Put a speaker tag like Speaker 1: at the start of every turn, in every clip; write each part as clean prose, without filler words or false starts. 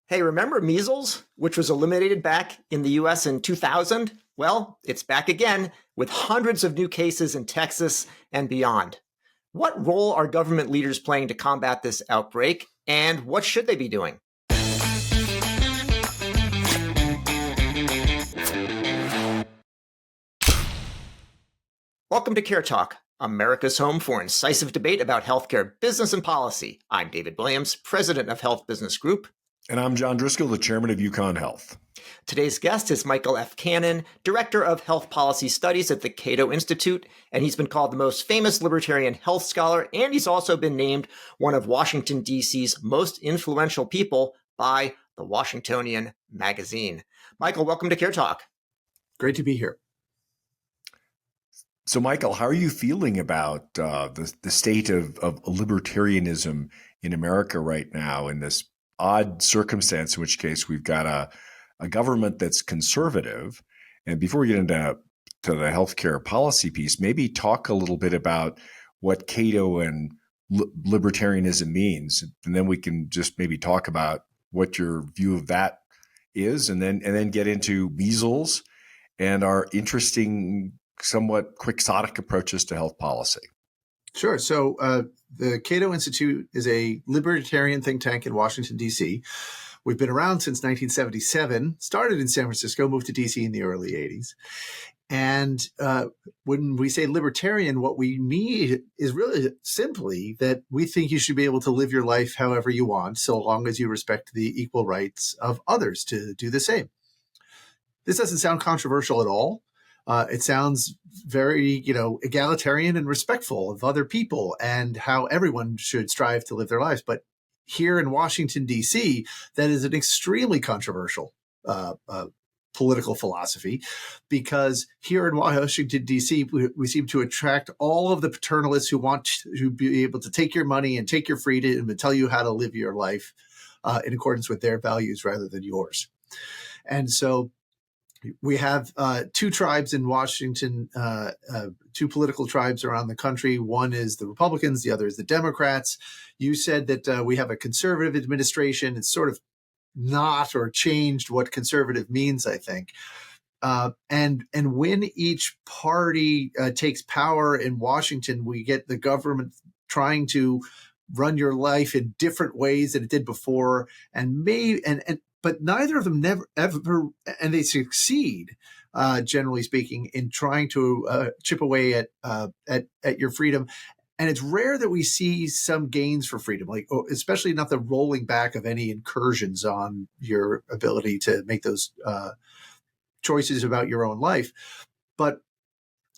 Speaker 1: Hey, remember measles, which was eliminated back in the US in 2000? Well, it's back again with hundreds of new cases in Texas and beyond. What role are government leaders playing to combat this outbreak, and what should they be doing? Welcome to CareTalk, America's home for incisive debate about healthcare business and policy. I'm David Williams, president of Health Business Group.
Speaker 2: And I'm John Driscoll, the chairman of Yukon Health.
Speaker 1: Today's guest is Michael F. Cannon, director of health policy studies at the Cato Institute, and he's been called the most famous libertarian health scholar, and he's also been named one of Washington, D.C.'s most influential people by the Washingtonian magazine. Michael, welcome to CareTalk.
Speaker 3: Great to be here.
Speaker 2: So, Michael, how are you feeling about the state of libertarianism in America right now in this odd circumstance, in which case we've got a government that's conservative? And before we get into the healthcare policy piece, maybe talk a little bit about what Cato and libertarianism means, and then we can just maybe talk about what your view of that is, and then get into measles and our interesting, somewhat quixotic approaches to health policy.
Speaker 3: Sure. So the Cato Institute is a libertarian think tank in Washington, D.C. We've been around since 1977, started in San Francisco, moved to D.C. in the early 80s. And when we say libertarian, what we mean is really simply that we think you should be able to live your life however you want, so long as you respect the equal rights of others to do the same. This doesn't sound controversial at all. It sounds very, egalitarian and respectful of other people and how everyone should strive to live their lives. But here in Washington, D.C., that is an extremely controversial political philosophy, because here in Washington, D.C., we seem to attract all of the paternalists who want to be able to take your money and take your freedom and tell you how to live your life in accordance with their values rather than yours. And so we have two tribes in Washington, two political tribes around the country. One is the Republicans, the other is the Democrats. You said that we have a conservative administration. It's sort of not or changed what conservative means, I think. And when each party takes power in Washington, we get the government trying to run your life in different ways than it did before, but neither of them ever, and they succeed, generally speaking, in trying to chip away at your freedom. And it's rare that we see some gains for freedom, especially not the rolling back of any incursions on your ability to make those choices about your own life. But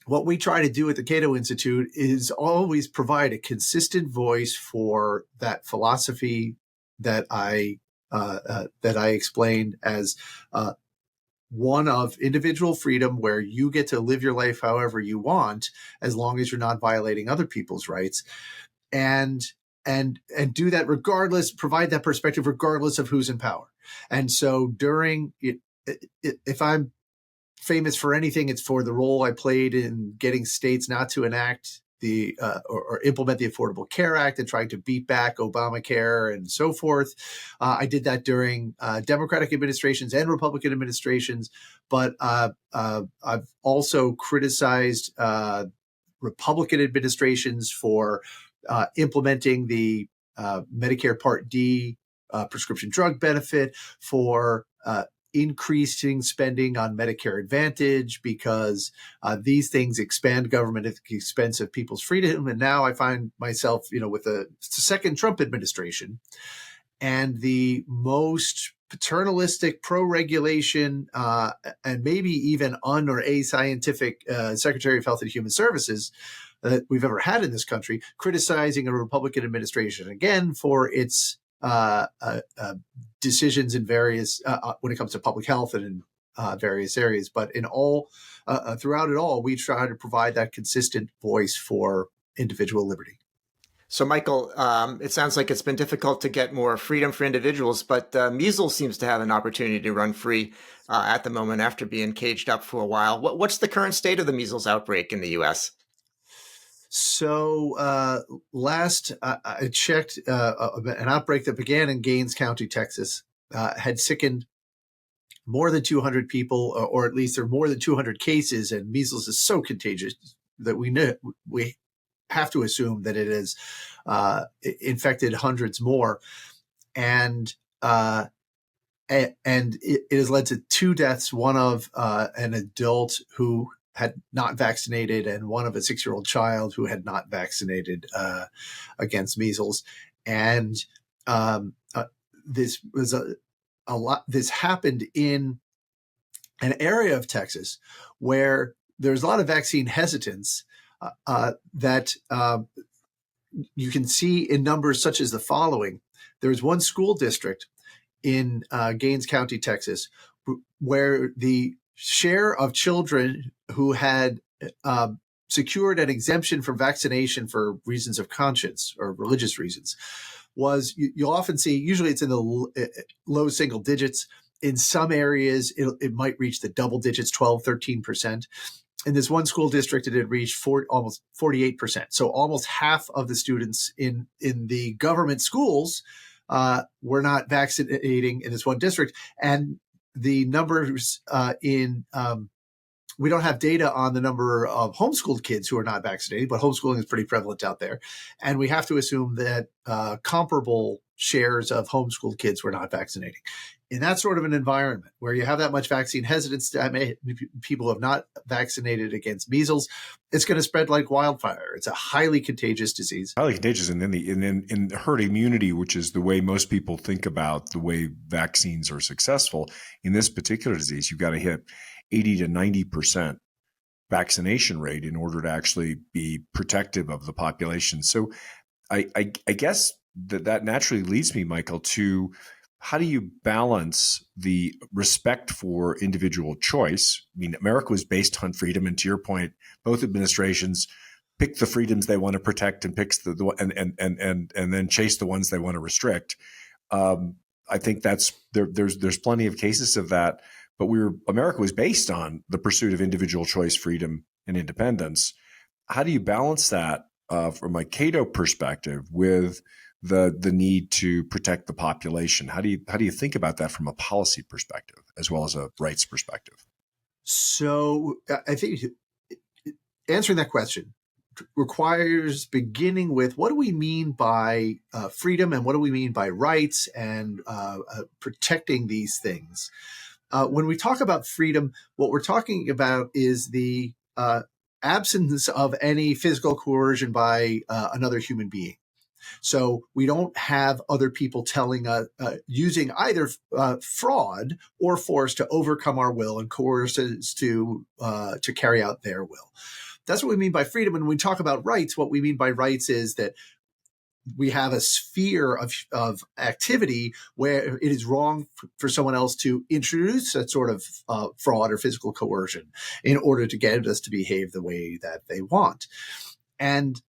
Speaker 3: what we try to do at the Cato Institute is always provide a consistent voice for that philosophy that I explained as one of individual freedom, where you get to live your life however you want, as long as you're not violating other people's rights, and do that regardless, provide that perspective regardless of who's in power. And so if I'm famous for anything, it's for the role I played in getting states not to enact or implement the Affordable Care Act and trying to beat back Obamacare and so forth. I did that during Democratic administrations and Republican administrations, but I've also criticized Republican administrations for implementing the Medicare Part D prescription drug benefit, for increasing spending on Medicare Advantage, because these things expand government at the expense of people's freedom. And now I find myself, with the second Trump administration and the most paternalistic, pro-regulation, and maybe even or ascientific Secretary of Health and Human Services that we've ever had in this country, criticizing a Republican administration again for its decisions in various when it comes to public health and in various areas. But in all, throughout it all, we try to provide that consistent voice for individual liberty.
Speaker 1: So, Michael, it sounds like it's been difficult to get more freedom for individuals, but measles seems to have an opportunity to run free at the moment after being caged up for a while. What's the current state of the measles outbreak in the U.S.?
Speaker 3: So last I checked, an outbreak that began in Gaines County, Texas, had sickened more than 200 people, or at least there are more than 200 cases, and measles is so contagious that we have to assume that it has infected hundreds more, and it has led to 2 deaths: one of an adult who had not vaccinated, and one of a 6-year-old child who had not vaccinated against measles. And this was a lot. This happened in an area of Texas where there's a lot of vaccine hesitance that you can see in numbers such as the following. There's one school district in Gaines County, Texas, where the share of children who had secured an exemption from vaccination for reasons of conscience or religious reasons was, you'll often see, usually it's in the low single digits. In some areas, it might reach the double digits, 12, 13%. In this one school district, it had reached almost 48%. So almost half of the students in the government schools were not vaccinating in this one district. And the numbers we don't have data on the number of homeschooled kids who are not vaccinated, but homeschooling is pretty prevalent out there. And we have to assume that comparable shares of homeschooled kids were not vaccinating. In that sort of an environment where you have that much vaccine hesitance, people who have not vaccinated against measles, it's going to spread like wildfire. It's a highly contagious disease.
Speaker 2: Highly contagious, and then in herd immunity, which is the way most people think about the way vaccines are successful. In this particular disease, you've got to hit 80 to 90% vaccination rate in order to actually be protective of the population. So I guess that naturally leads me, Michael, to how do you balance the respect for individual choice? I mean, America was based on freedom, and to your point, both administrations pick the freedoms they want to protect and picks and then chase the ones they want to restrict. I think that's there's plenty of cases of that. But America was based on the pursuit of individual choice, freedom, and independence. How do you balance that from a Cato perspective with the need to protect the population? How do you think about that from a policy perspective as well as a rights perspective?
Speaker 3: So I think answering that question requires beginning with, what do we mean by freedom, and what do we mean by rights, and protecting these things? When we talk about freedom, what we're talking about is the absence of any physical coercion by another human being. So we don't have other people telling us, using either fraud or force to overcome our will and coerce us to carry out their will. That's what we mean by freedom. And when we talk about rights, what we mean by rights is that we have a sphere of activity where it is wrong for someone else to introduce that sort of fraud or physical coercion in order to get us to behave the way that they want. And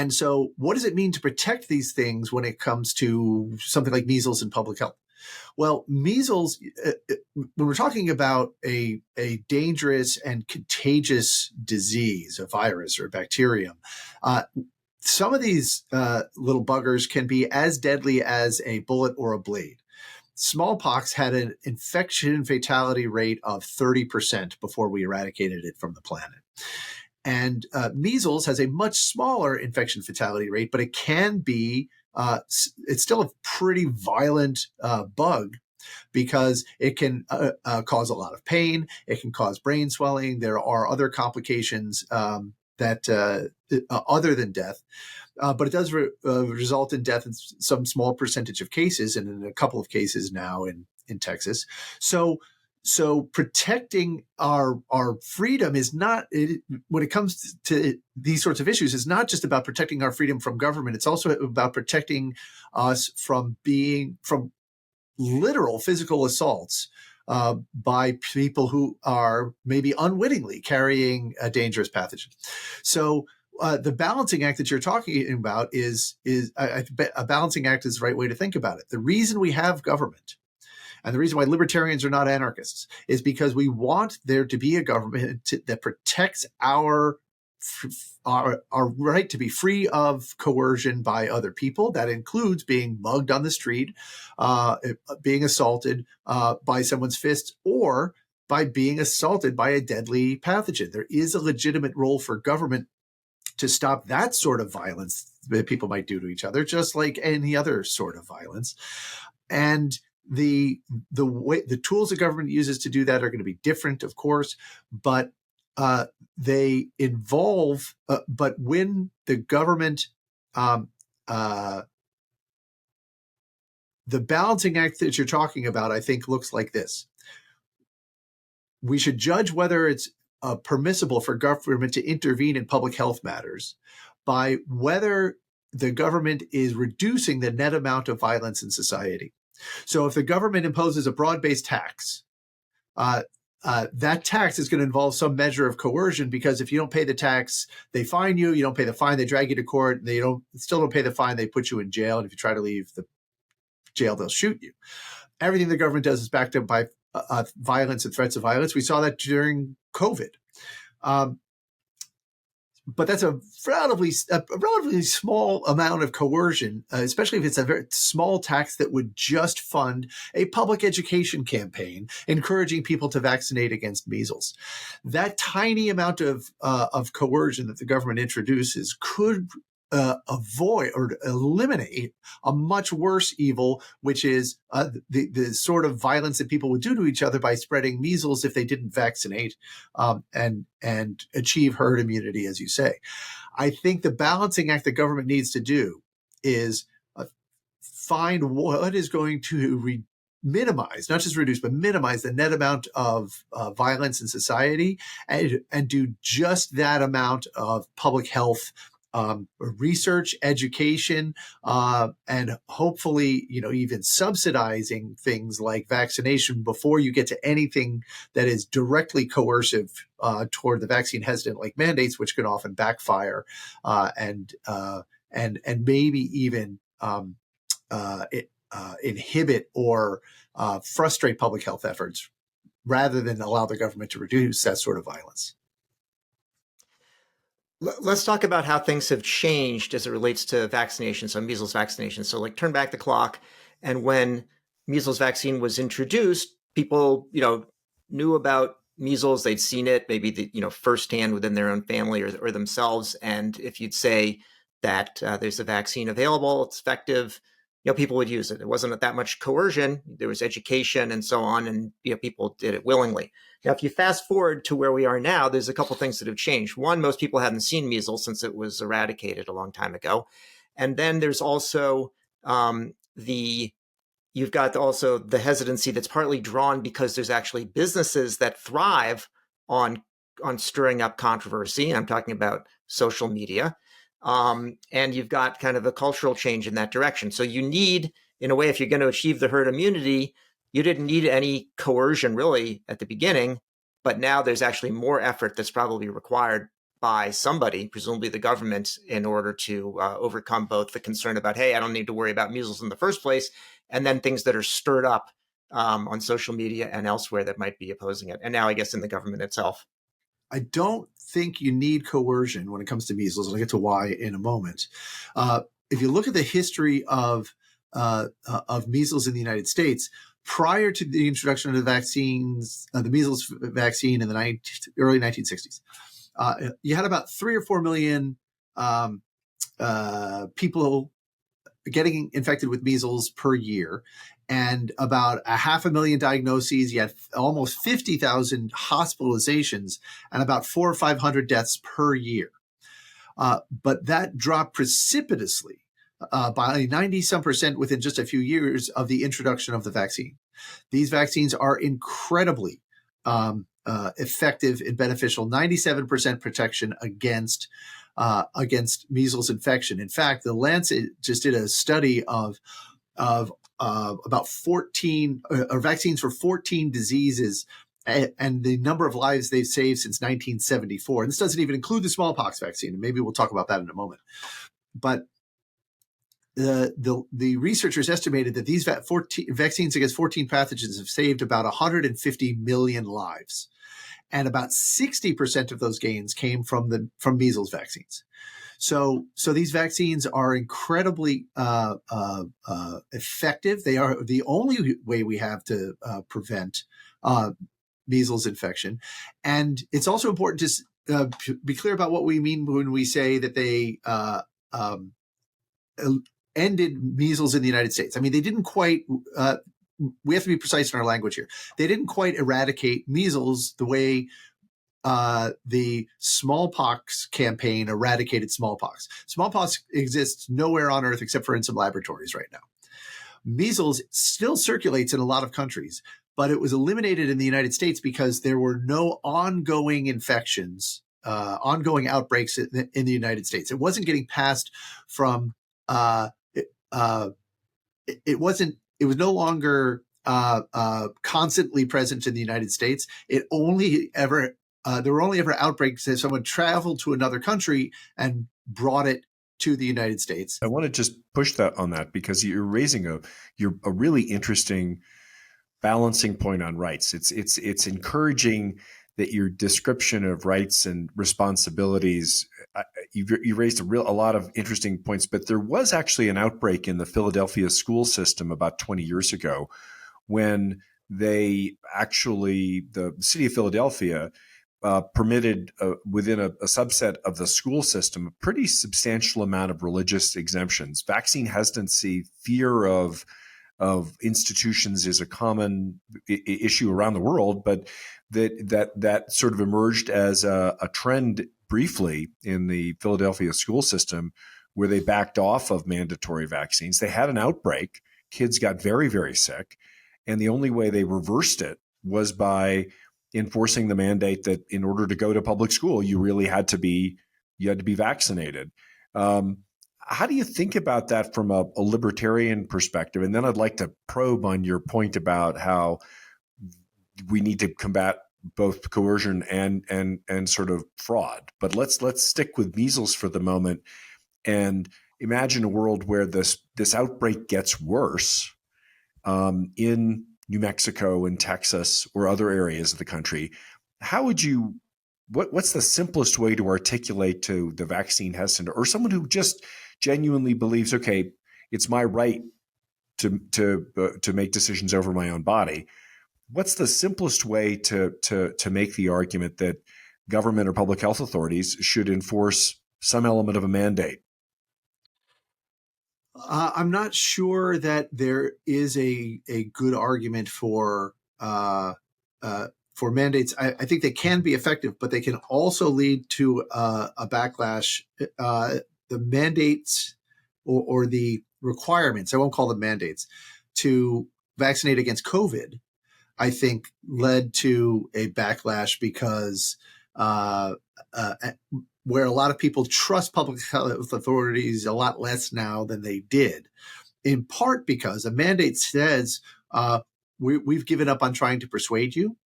Speaker 3: so what does it mean to protect these things when it comes to something like measles and public health? Well, measles, when we're talking about a dangerous and contagious disease, a virus or a bacterium, some of these little buggers can be as deadly as a bullet or a blade. Smallpox had an infection fatality rate of 30% before we eradicated it from the planet. And measles has a much smaller infection fatality rate, but it can be, it's still a pretty violent bug, because it can cause a lot of pain. It can cause brain swelling. There are other complications that other than death, but it does result in death in some small percentage of cases, and in a couple of cases now in Texas. So protecting our freedom is not, when it comes to these sorts of issues, is not just about protecting our freedom from government. It's also about protecting us from literal physical assaults by people who are maybe unwittingly carrying a dangerous pathogen. So the balancing act that you're talking about is a balancing act is the right way to think about it. The reason we have government, and the reason why libertarians are not anarchists, is because we want there to be a government that protects our our right to be free of coercion by other people. That includes being mugged on the street, being assaulted by someone's fist, or by being assaulted by a deadly pathogen. There is a legitimate role for government to stop that sort of violence that people might do to each other, just like any other sort of violence. And the tools the government uses to do that are going to be different, of course, but they involve. But when the government, the balancing act that you're talking about, I think, looks like this. We should judge whether it's permissible for government to intervene in public health matters by whether the government is reducing the net amount of violence in society. So if the government imposes a broad-based tax, that tax is going to involve some measure of coercion, because if you don't pay the tax, they fine you. You don't pay the fine, they drag you to court. They still don't pay the fine, they put you in jail. And if you try to leave the jail, they'll shoot you. Everything the government does is backed up by violence and threats of violence. We saw that during COVID. But that's a relatively small amount of coercion, especially if it's a very small tax that would just fund a public education campaign encouraging people to vaccinate against measles. That tiny amount of coercion that the government introduces could avoid or eliminate a much worse evil, which is the sort of violence that people would do to each other by spreading measles if they didn't vaccinate and achieve herd immunity, as you say. I think the balancing act the government needs to do is find what is going to minimize, not just reduce, but minimize the net amount of violence in society, and do just that amount of public health research, education, and hopefully, even subsidizing things like vaccination before you get to anything that is directly coercive toward the vaccine hesitant, like mandates, which can often backfire and maybe even inhibit or frustrate public health efforts, rather than allow the government to reduce that sort of violence.
Speaker 1: Let's talk about how things have changed as it relates to vaccination, so measles vaccination. So turn back the clock. And when measles vaccine was introduced, people, knew about measles. They'd seen it maybe, firsthand within their own family or themselves. And if you'd say that there's a vaccine available, it's effective, people would use it. It wasn't that much coercion. There was education and so on. And, people did it willingly. Now, if you fast forward to where we are now, there's a couple things that have changed. One, most people hadn't seen measles since it was eradicated a long time ago. And then there's also you've got also the hesitancy that's partly drawn because there's actually businesses that thrive on stirring up controversy. I'm talking about social media. And you've got kind of a cultural change in that direction. So you need, in a way, if you're going to achieve the herd immunity, you didn't need any coercion really at the beginning, but now there's actually more effort that's probably required by somebody, presumably the government, in order to overcome both the concern about, hey, I don't need to worry about measles in the first place, and then things that are stirred up on social media and elsewhere that might be opposing it. And now I guess in the government itself.
Speaker 3: I don't think you need coercion when it comes to measles, and I'll get to why in a moment. If you look at the history of measles in the United States, prior to the introduction of the vaccines, the measles vaccine in the early 1960s, you had about 3 or 4 million people getting infected with measles per year, and about 500,000 diagnoses. You had almost 50,000 hospitalizations and about 400 or 500 deaths per year. But that dropped precipitously by 90-some% within just a few years of the introduction of the vaccine. These vaccines are incredibly effective and beneficial. 97% protection against measles infection. In fact, the Lancet just did a study of about 14 vaccines for 14 diseases and the number of lives they've saved since 1974. And this doesn't even include the smallpox vaccine. And maybe we'll talk about that in a moment. But the researchers estimated that these vaccines against 14 pathogens have saved about 150 million lives. and about 60% of those gains came from measles vaccines. So these vaccines are incredibly effective. They are the only way we have to prevent measles infection, and it's also important to be clear about what we mean when we say that they ended measles in the United States. I mean, they didn't quite. We have to be precise in our language here. They didn't quite eradicate measles the way the smallpox campaign eradicated smallpox. Smallpox exists nowhere on Earth except for in some laboratories right now. Measles still circulates in a lot of countries, but it was eliminated in the United States because there were no ongoing infections, ongoing outbreaks in the United States. It wasn't getting passed from. It wasn't. It was no longer constantly present in the United States. It only ever there were only ever outbreaks if someone traveled to another country and brought it to the United States.
Speaker 2: I want to just push that on that because you're raising a really interesting balancing point on rights. It's encouraging that your description of rights and responsibilities, you raised a lot of interesting points, but there was actually an outbreak in the Philadelphia school system about 20 years ago when the city of Philadelphia permitted within a subset of the school system a pretty substantial amount of religious exemptions. Vaccine hesitancy, fear of institutions is a common issue around the world, but that sort of emerged as a trend briefly in the Philadelphia school system where they backed off of mandatory vaccines. They had an outbreak. Kids got very, very sick. And the only way they reversed it was by enforcing the mandate that in order to go to public school, you really had to be vaccinated. How do you think about that from a libertarian perspective? And then I'd like to probe on your point about how we need to combat both coercion and sort of fraud. But let's stick with measles for the moment and imagine a world where this outbreak gets worse in New Mexico and Texas or other areas of the country. How would you? What's the simplest way to articulate to the vaccine hesitant or someone who just genuinely believes, okay, it's my right to make decisions over my own body? What's the simplest way to make the argument that government or public health authorities should enforce some element of a mandate?
Speaker 3: I'm not sure that there is a good argument for mandates. I think they can be effective, but they can also lead to a backlash. The mandates or the requirements, I won't call them mandates, to vaccinate against COVID, I think led to a backlash because where a lot of people trust public health authorities a lot less now than they did, in part because a mandate says we've given up on trying to persuade you.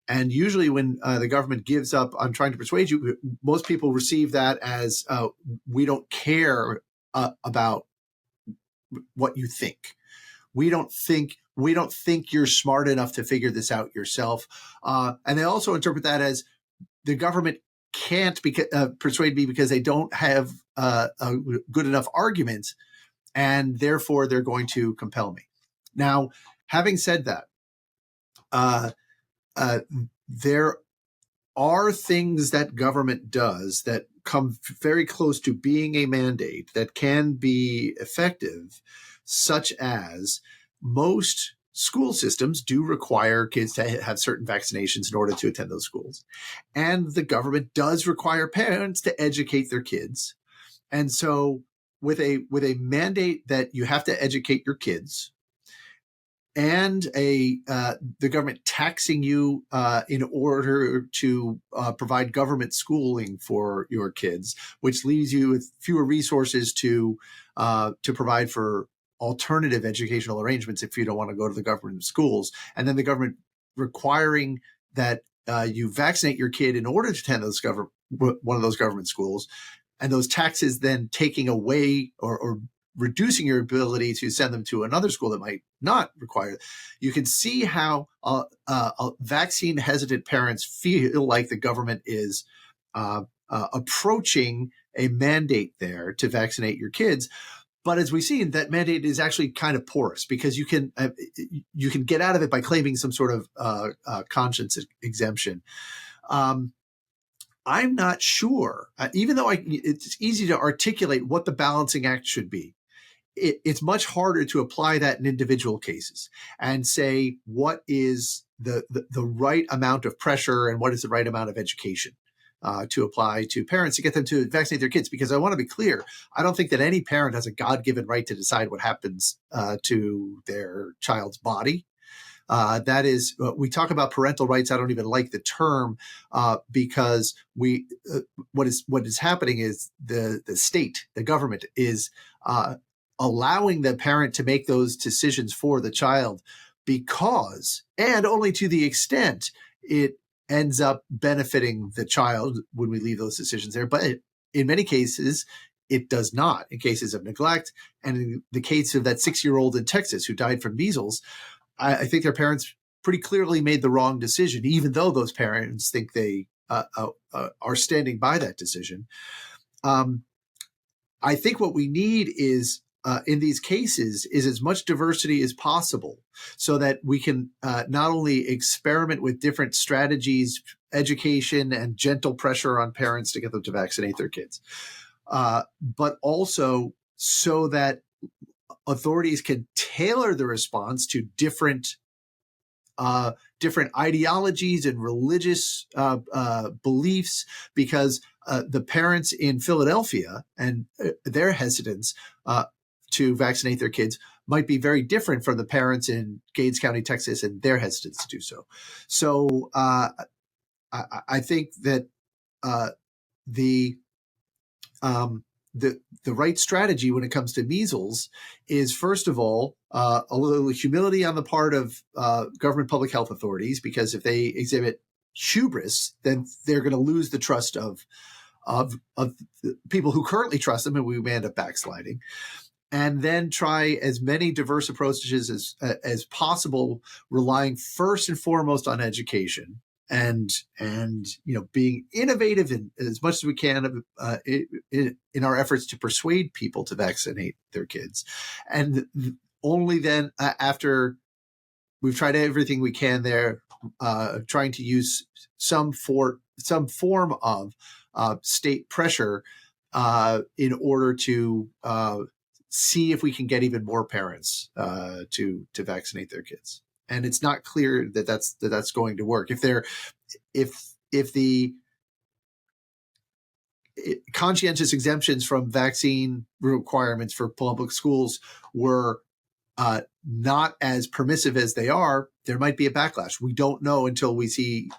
Speaker 3: And usually when the government gives up on trying to persuade you, most people receive that as we don't care about what you think. We don't think you're smart enough to figure this out yourself. And they also interpret that as the government can't persuade me because they don't have a good enough argument, and therefore they're going to compel me. Now, having said that, there are things that government does that come very close to being a mandate that can be effective, such as most school systems do require kids to have certain vaccinations in order to attend those schools. And the government does require parents to educate their kids. And so with a mandate that you have to educate your kids, and the government taxing you in order to provide government schooling for your kids, which leaves you with fewer resources to provide for alternative educational arrangements if you don't want to go to the government schools, and then the government requiring that you vaccinate your kid in order to attend one of those government schools, and those taxes then taking away or reducing your ability to send them to another school that might not require it. You can see how vaccine hesitant parents feel like the government is approaching a mandate there to vaccinate your kids. But as we've seen, that mandate is actually kind of porous, because you can get out of it by claiming some sort of conscience exemption. I'm not sure, even though it's easy to articulate what the balancing act should be. It's much harder to apply that in individual cases and say what is the right amount of pressure and what is the right amount of education to apply to parents to get them to vaccinate their kids. Because I want to be clear, I don't think that any parent has a God-given right to decide what happens to their child's body. That is, we talk about parental rights. I don't even like the term because what is happening is the state, the government, is allowing the parent to make those decisions for the child because, and only to the extent, it ends up benefiting the child when we leave those decisions there. But in many cases, it does not. In cases of neglect, and in the case of that 6-year-old in Texas who died from measles, I think their parents pretty clearly made the wrong decision, even though those parents think they are standing by that decision. I think what we need is, in these cases, is as much diversity as possible so that we can not only experiment with different strategies, education, and gentle pressure on parents to get them to vaccinate their kids, but also so that authorities can tailor the response to different ideologies and religious beliefs, because the parents in Philadelphia and their hesitance to vaccinate their kids might be very different from the parents in Gaines County, Texas, and their hesitance to do so. So I think that the right strategy when it comes to measles is, first of all, a little humility on the part of government public health authorities, because if they exhibit hubris, then they're going to lose the trust of people who currently trust them, and we may end up backsliding. And then try as many diverse approaches as possible, relying first and foremost on education. And being innovative in as much as we can in our efforts to persuade people to vaccinate their kids, and only then, after we've tried everything we can there, trying to use some form of state pressure in order to see if we can get even more parents to vaccinate their kids. And it's not clear that that's going to work. If the conscientious exemptions from vaccine requirements for public schools were not as permissive as they are, there might be a backlash. We don't know until we see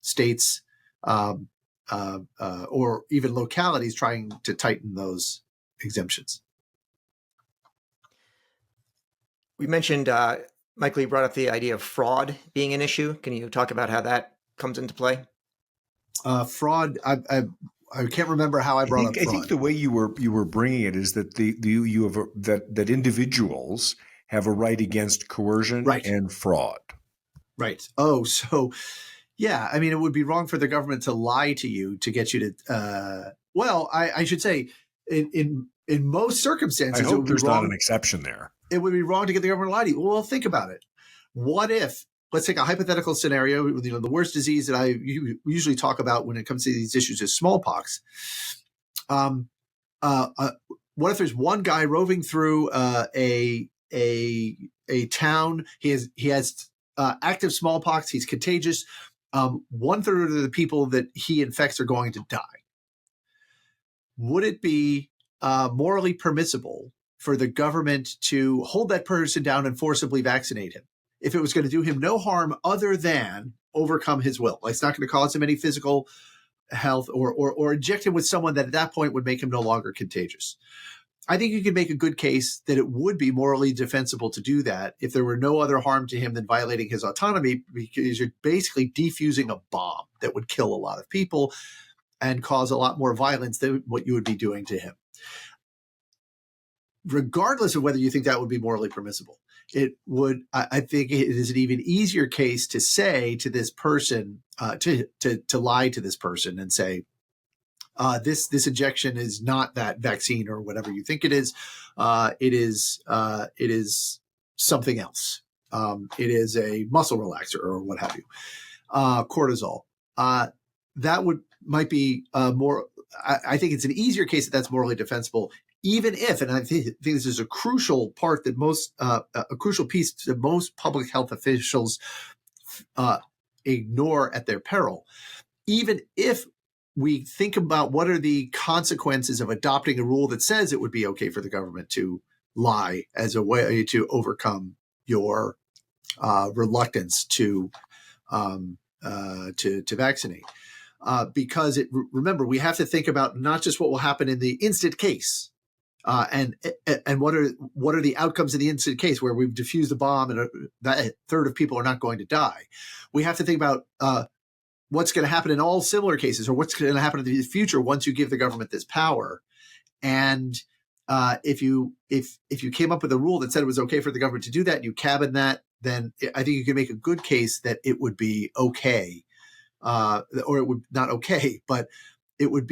Speaker 3: states or even localities trying to tighten those exemptions.
Speaker 1: We mentioned, Michael, you brought up the idea of fraud being an issue. Can you talk about how that comes into play?
Speaker 3: Fraud, I can't remember how I brought up fraud.
Speaker 2: I think the way you were bringing it is that you have that individuals have a right against coercion and fraud. Right.
Speaker 3: Oh, so yeah. I mean, it would be wrong for the government to lie to you to get you to. Well, I should say, in most circumstances,
Speaker 2: I hope there's not an exception there.
Speaker 3: It would be wrong to get the government to lie to you. Well, think about it. What if, let's take a hypothetical scenario, the worst disease that I usually talk about when it comes to these issues is smallpox. What if there's one guy roving through a town? He has active smallpox. He's contagious. 1/3 of the people that he infects are going to die. Would it be morally permissible for the government to hold that person down and forcibly vaccinate him if it was going to do him no harm other than overcome his will? Like, it's not going to cause him any physical health or inject him with someone that at that point would make him no longer contagious. I think you could make a good case that it would be morally defensible to do that if there were no other harm to him than violating his autonomy, because you're basically defusing a bomb that would kill a lot of people and cause a lot more violence than what you would be doing to him. regardless of whether you think that would be morally permissible, it would. I think it is an even easier case to say to this person, to lie to this person and say, this injection is not that vaccine or whatever you think it is. It is something else. It is a muscle relaxer or what have you. Cortisol. That might be more. I think it's an easier case that's morally defensible, even if, and I think this is a crucial part that a crucial piece that most public health officials ignore at their peril. Even if we think about what are the consequences of adopting a rule that says it would be okay for the government to lie as a way to overcome your reluctance to vaccinate. Because remember, we have to think about not just what will happen in the instant case, and what are the outcomes in the instant case where we've diffused the bomb and that third of people are not going to die. We have to think about what's going to happen in all similar cases, or what's going to happen in the future once you give the government this power. And if you came up with a rule that said it was okay for the government to do that, and you cabin that, then I think you can make a good case that it would be okay, or it would not okay, but it would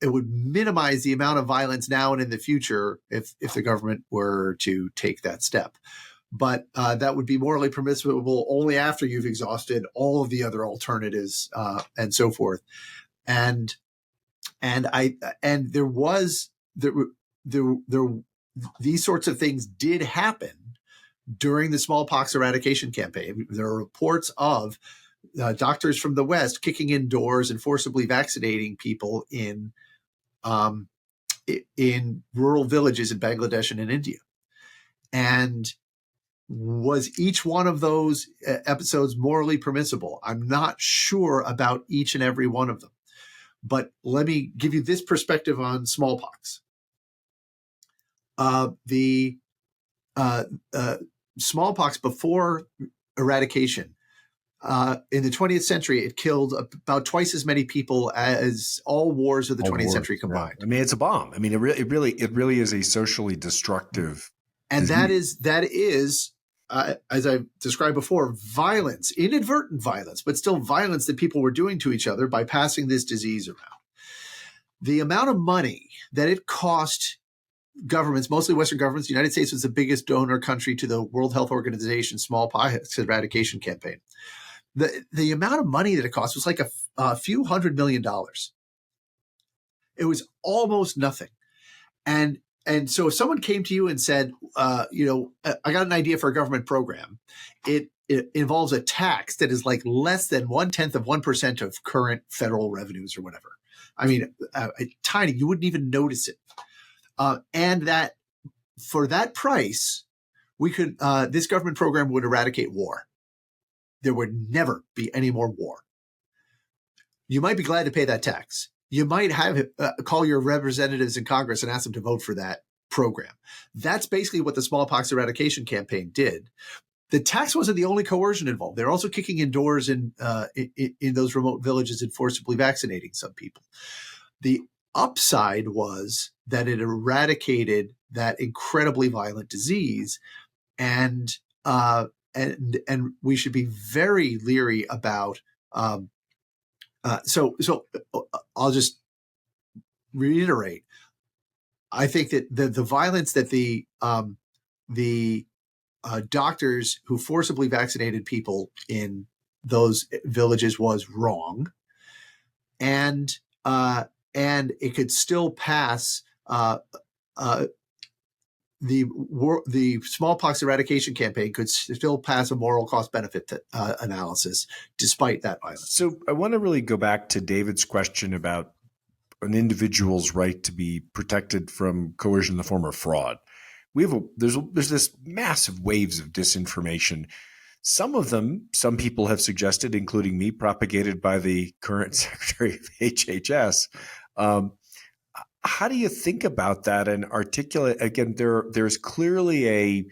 Speaker 3: minimize the amount of violence now and in the future if the government were to take that step. But that would be morally permissible only after you've exhausted all of the other alternatives and so forth. And these sorts of things did happen during the smallpox eradication campaign. There are reports of doctors from the West kicking in doors and forcibly vaccinating people in rural villages in Bangladesh and in India. And was each one of those episodes morally permissible? I'm not sure about each and every one of them. But let me give you this perspective on smallpox. The smallpox before eradication, in the 20th century, it killed about twice as many people as all wars of the 20th century combined.
Speaker 2: Yeah. I mean, it's a bomb. I mean, it really is a socially destructive.
Speaker 3: And disease. that is, as I described before, violence, inadvertent violence, but still violence that people were doing to each other by passing this disease around. The amount of money that it cost governments, mostly Western governments, the United States was the biggest donor country to the World Health Organization smallpox eradication campaign. The amount of money that it cost was like a few $100 million. It was almost nothing. And so if someone came to you and said, I got an idea for a government program, it involves a tax that is like less than 0.1% of current federal revenues or whatever. I mean, tiny, you wouldn't even notice it. And that for that price, we could, this government program would eradicate war. There would never be any more war. You might be glad to pay that tax. You might have call your representatives in Congress and ask them to vote for that program. That's basically what the smallpox eradication campaign did. The tax wasn't the only coercion involved. They're also kicking in doors in those remote villages and forcibly vaccinating some people. The upside was that it eradicated that incredibly violent disease, and we should be very leery about. So I'll just reiterate. I think that the violence that the doctors who forcibly vaccinated people in those villages was wrong, and it could still pass the smallpox eradication campaign could still pass a moral cost benefit analysis despite that violence.
Speaker 2: So I want to really go back to David's question about an individual's right to be protected from coercion in the form of fraud. There's this massive waves of disinformation. Some people have suggested, including me, propagated by the current Secretary of HHS. How do you think about that and articulate? Again, there's clearly a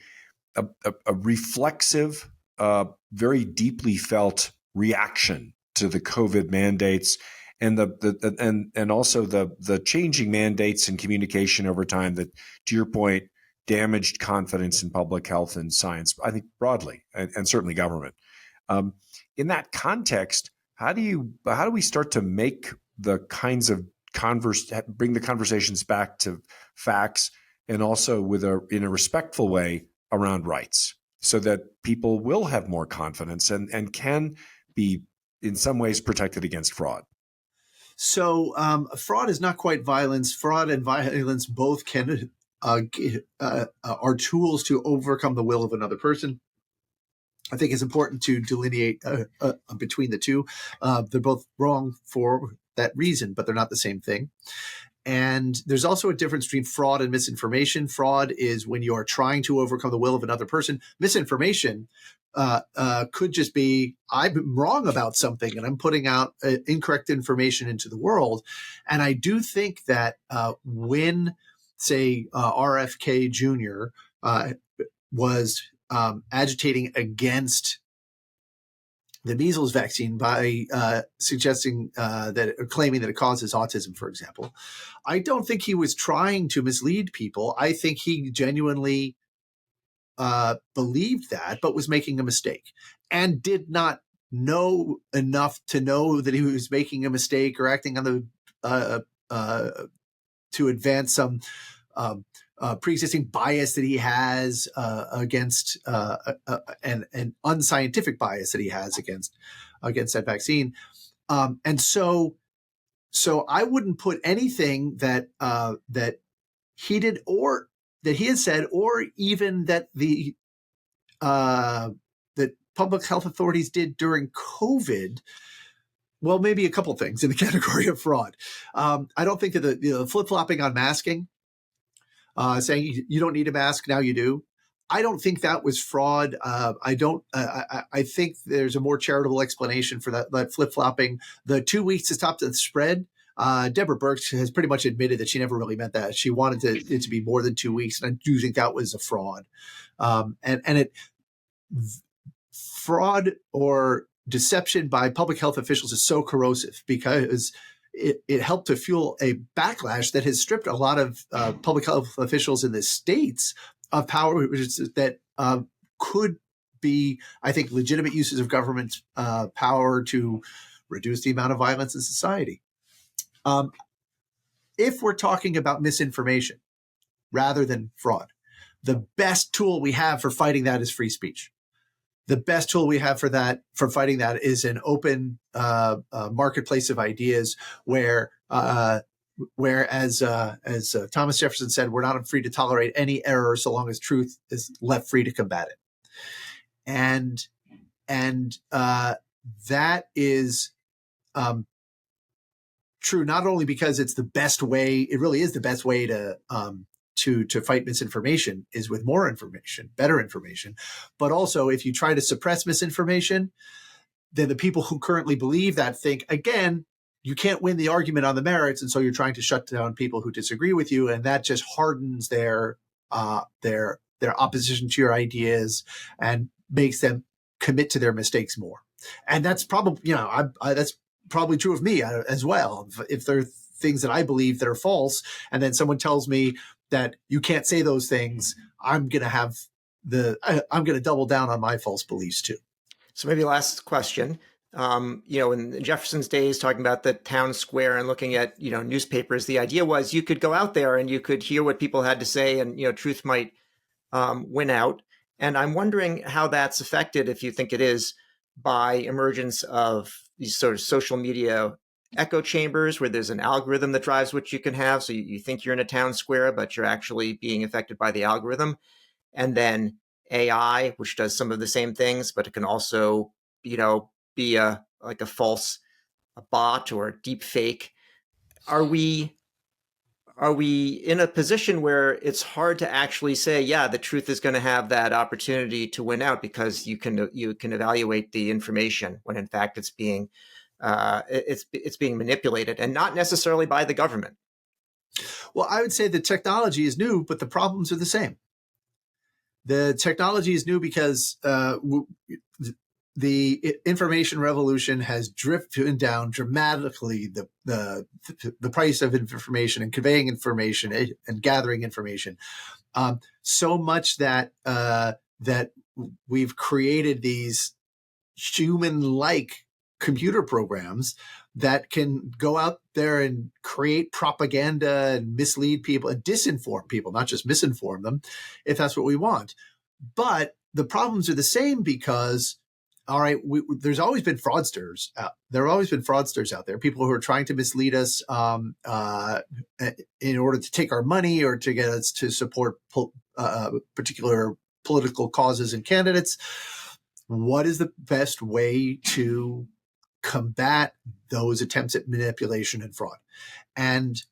Speaker 2: reflexive, very deeply felt reaction to the COVID mandates and and also the changing mandates and communication over time that, to your point, damaged confidence in public health and science, I think broadly, and certainly government. In that context, how do we start to make the kinds of bring the conversations back to facts, and also in a respectful way around rights, so that people will have more confidence and can be in some ways protected against fraud?
Speaker 3: So fraud is not quite violence. Fraud and violence both can are tools to overcome the will of another person. I think it's important to delineate between the two. They're both wrong for that reason, but they're not the same thing. And there's also a difference between fraud and misinformation. Fraud is when you are trying to overcome the will of another person. Misinformation could just be, I'm wrong about something and I'm putting out incorrect information into the world. And I do think that when, say, RFK Jr. Was agitating against the measles vaccine by suggesting or claiming that it causes autism, for example, I don't think he was trying to mislead people. I think he genuinely believed that, but was making a mistake and did not know enough to know that he was making a mistake or acting on the to advance some pre-existing bias that he has against an unscientific bias that he has against that vaccine, and so I wouldn't put anything that that he did or that he had said, or even that that public health authorities did during COVID. Well, maybe a couple things in the category of fraud. I don't think that the flip-flopping on masking, saying you don't need a mask, now you do. I don't think that was fraud. I think there's a more charitable explanation for that flip-flopping. The 2 weeks to stop the spread, Deborah Birx has pretty much admitted that she never really meant that. She wanted it to be more than 2 weeks, and I do think that was a fraud. Fraud or deception by public health officials is so corrosive because it helped to fuel a backlash that has stripped a lot of public health officials in the states of power that could be, I think, legitimate uses of government power to reduce the amount of violence in society. If we're talking about misinformation rather than fraud, the best tool we have for fighting that is free speech. The best tool we have for fighting that is an open marketplace of ideas where as Thomas Jefferson said, we're not free to tolerate any error so long as truth is left free to combat it. And that is true not only because it's the best way, it really is the best way to fight misinformation is with more information, better information. But also, if you try to suppress misinformation, then the people who currently believe that think, again, you can't win the argument on the merits, and so you're trying to shut down people who disagree with you, and that just hardens their opposition to your ideas and makes them commit to their mistakes more. And that's probably, that's probably true of me as well. If there are things that I believe that are false, and then someone tells me that you can't say those things, I'm going to double down on my false beliefs too.
Speaker 1: So maybe last question. In Jefferson's days, talking about the town square and looking at, newspapers, the idea was you could go out there and you could hear what people had to say, and, truth might win out. And I'm wondering how that's affected, if you think it is, by emergence of these sort of social media echo chambers where there's an algorithm that drives what you can have. So you think you're in a town square, but you're actually being affected by the algorithm. And then AI, which does some of the same things, but it can also, be a false bot or a deep fake. Are we in a position where it's hard to actually say, yeah, the truth is going to have that opportunity to win out because you can evaluate the information when in fact it's being manipulated, and not necessarily by the government?
Speaker 3: Well, I would say the technology is new, but the problems are the same. The technology is new because the information revolution has driven down dramatically the price of information and conveying information and gathering information, so much that that we've created these human-like computer programs that can go out there and create propaganda and mislead people and disinform people, not just misinform them, if that's what we want. But the problems are the same because, all right, there's always been fraudsters. There have always been fraudsters out there, people who are trying to mislead us in order to take our money or to get us to support particular political causes and candidates. What is the best way to combat those attempts at manipulation and fraud? And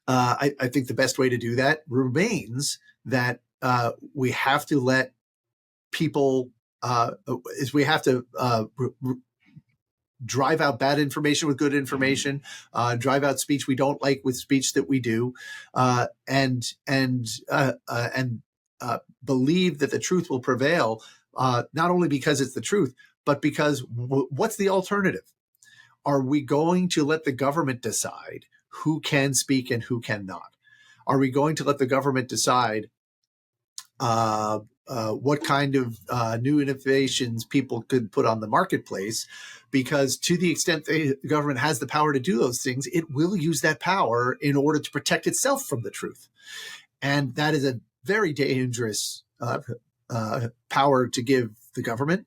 Speaker 3: I think the best way to do that remains that we have to let people we have to drive out bad information with good information, drive out speech we don't like with speech that we do, and believe that the truth will prevail, not only because it's the truth, but because what's the alternative? Are we going to let the government decide who can speak and who cannot? Are we going to let the government decide what kind of new innovations people could put on the marketplace? Because to the extent the government has the power to do those things, it will use that power in order to protect itself from the truth. And that is a very dangerous power to give the government.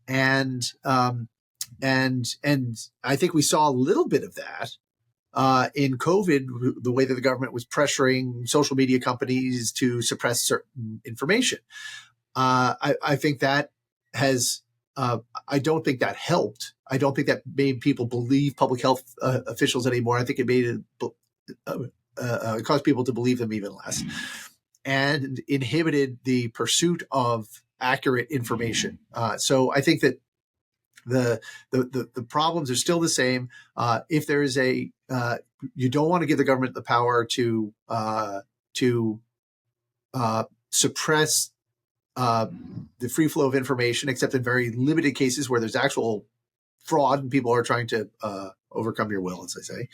Speaker 3: And I think we saw a little bit of that in COVID, the way that the government was pressuring social media companies to suppress certain information. I think that has, I don't think that helped. I don't think that made people believe public health officials anymore. I think it made it caused people to believe them even less, and inhibited the pursuit of accurate information. So I think that the problems are still the same. If there is you don't want to give the government the power to suppress the free flow of information, except in very limited cases where there's actual fraud and people are trying to overcome your will, as I say.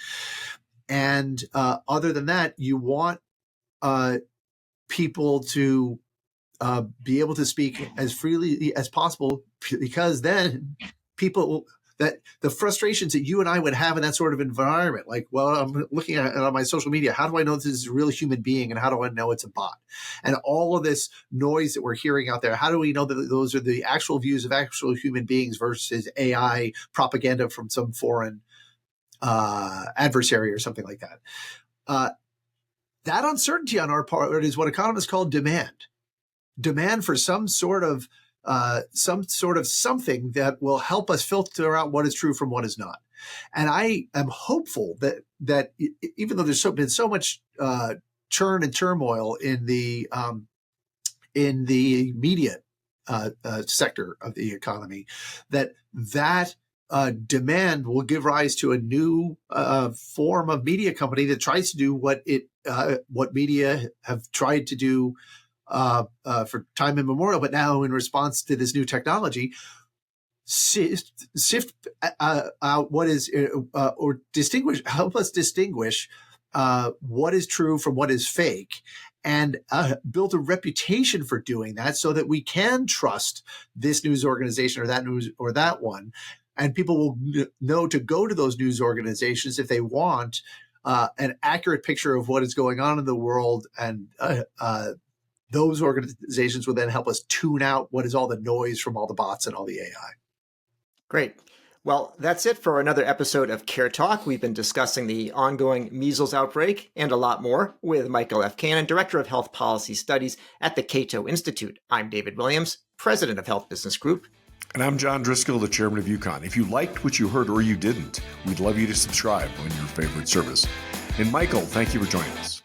Speaker 3: And other than that, you want people to be able to speak as freely as possible, because then that the frustrations that you and I would have in that sort of environment, like, well, I'm looking at it on my social media. How do I know this is a real human being? And how do I know it's a bot? And all of this noise that we're hearing out there, how do we know that those are the actual views of actual human beings versus AI propaganda from some foreign adversary or something like that? That uncertainty on our part is what economists call demand for some sort of something that will help us filter out what is true from what is not. And I am hopeful that even though there's been so much churn and turmoil in the media sector of the economy, that demand will give rise to a new form of media company that tries to do what media have tried to do for time immemorial, but now in response to this new technology, sift out what is, or help us distinguish what is true from what is fake, and build a reputation for doing that so that we can trust this news organization or that news or that one. And people will know to go to those news organizations if they want an accurate picture of what is going on in the world. And those organizations will then help us tune out what is all the noise from all the bots and all the AI.
Speaker 1: Great. Well, that's it for another episode of CareTalk. We've been discussing the ongoing measles outbreak and a lot more with Michael F. Cannon, Director of Health Policy Studies at the Cato Institute. I'm David Williams, President of Health Business Group.
Speaker 2: And I'm John Driscoll, the Chairman of UConn. If you liked what you heard or you didn't, we'd love you to subscribe on your favorite service. And Michael, thank you for joining us.